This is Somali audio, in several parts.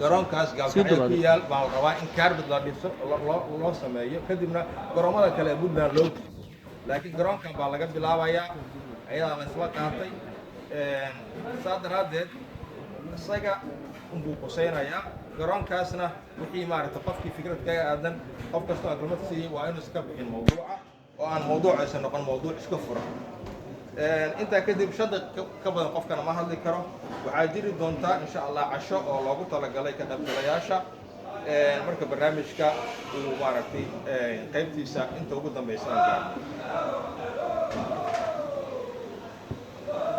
garoonkaas gaalkacyo ku yaal baa la rabaa in kaarbad la dhiso loo sameeyo kadibna garoomada kale ee Puntland loo laakiin garoonkan baa laga bilaabayaa ayadaa la isla qaatay saa daraadeed isaga unbuu qusaynayaa garoonkaasna wixii maaragtay qofkii fikrad kaga aadan qof kastoo aglamad siiyey waa inuu iska bixin mawduuca oo aan mawduuc aysan noqon mawduuc iska furan intaa kadib shaqo ka badan qofkana ma hadli karo waxaa jiri doontaa insha Allah casho oo loogu talagalay ka qaybgalayaasha marka barnaamijka uu maaragtay qaybtiisa inta ugu dambaysan gaaro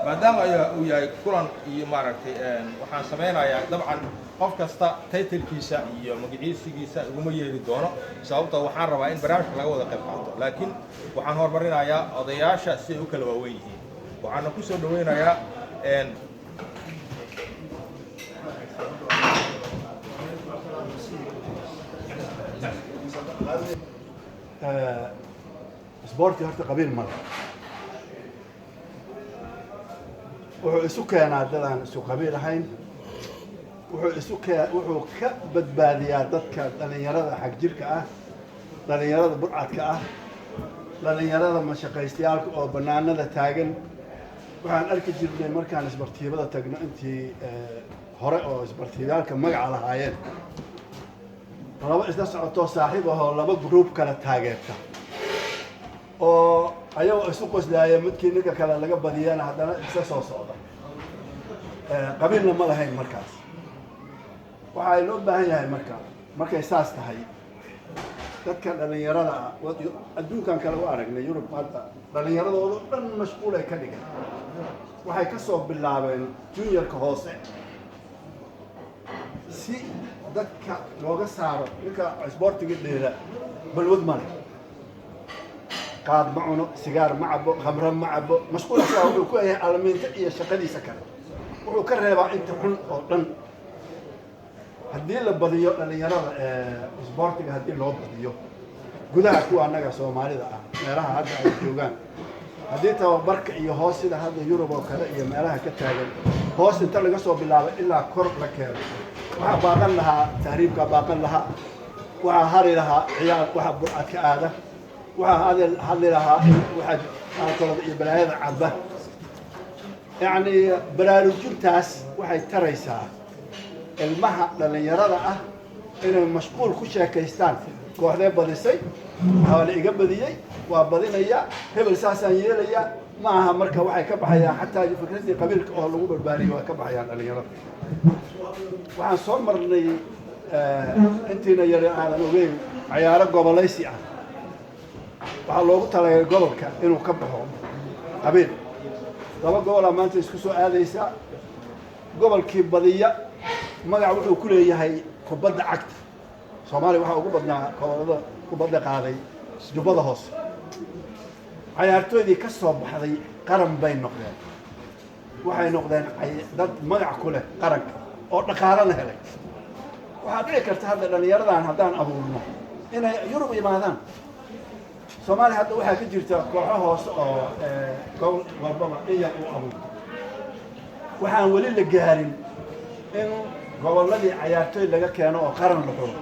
maadaama uu yahay kulan iyo maaragtay waxaan sameynayaa dabcan qof kasta title-kiisa iyo magaciisigiisa uguma yeeri doono sababtoo waxaan rabaa in barnaamijka laga wada qayb qaato laakiin waxaan hormarinayaa odayaasha si ay u kala waaweyn yihiin waxaana ku soo dhaweynayaa سبورتي هرت قبيل مرة wuxuu keenaa dadaan isu qabiil ahayn wuxuu ka badbaadiyaa dadka dhalinyarada xaq jirka ah dhalinyarada burcadka ah dhalinyarada mashaqaystayaalka oo banaanada taagan waxaan arki jirnay markaan isbartiibada tagno intii hore oo isbartiibaalka magaca lahaayeen laba isla socoto saaxiib ah oo laba group kala taageerta oo ayagoo isu qoslaaya midkii ninka kale laga badiyana haddana isa soo socda qabiilna ma lahayn markaas waxaa loo baahan yahay markay saas tahay dadka dhalinyarada adduunkan kale u aragnay Yurub hadda dhalinyaradoodu dhan mashquul ay ka dhigan waxay ka soo bilaabeen juniorka hoose si dadka looga saaro ninka sportiga dheera balwad ma leh قاد معنا سيجار معبو خمر معبو مشغول أصلاً وكل علمين تأيي شقدي سكر وكره بقى أنت حن أطن هدي اللي بديو اللي يرى سبورتك هدي اللي هو بديو جودها كوا أنا جالسوا مالي ده مراها هذا الجوجان هدي تو برك يهوس ده هذا يوروب وكذا يمراها كتاجر هوس أنت اللي جالسوا بالله إلا كرب لكير وباقن لها تهريب كباقن لها وهاري لها عيال وحب أكاده وهذا لها واحد أكل بلاهذا عبه يعني برالوجين تاس واحد تريسا المها لأن يرى إنه مشغول كل شيء كيستان كوحدة بديسي حوالي إجابة دي وبدينا إياه هبل ساسا يليا معها مركب واحد كبحيا حتى فكرتي قبيل أهلو بالباري وكبحيا لأن يرى وعن صمر لي أنتنا يرى هذا نوعين عيارة قبليسي waxaa loogu talagalay gobolka inuu ka baxo qabiil laba gobol maanta isku soo aadaysa gobolkii badiya magac wuxuu ku leeyahay kubadda cagta Soomaaliya waxa ugu badnaa gobolada kubadda qaaday jubbada hoose ciyaartoydii ka soo baxday qaran bay noqdeen waxay noqdeen dad magac ku leh qaranka oo dhaqaale helay waxa dhici karta hadda dhalinyaradan haddaan abuurno inay Yurub yimaadaan Soomaali hadda waxaa ka jirta kooxo hoose oo gobol walbaba iyaga u abuurto waxaan wali la gaarin in gobolladii ciyaartoy laga keeno oo qaran la xiro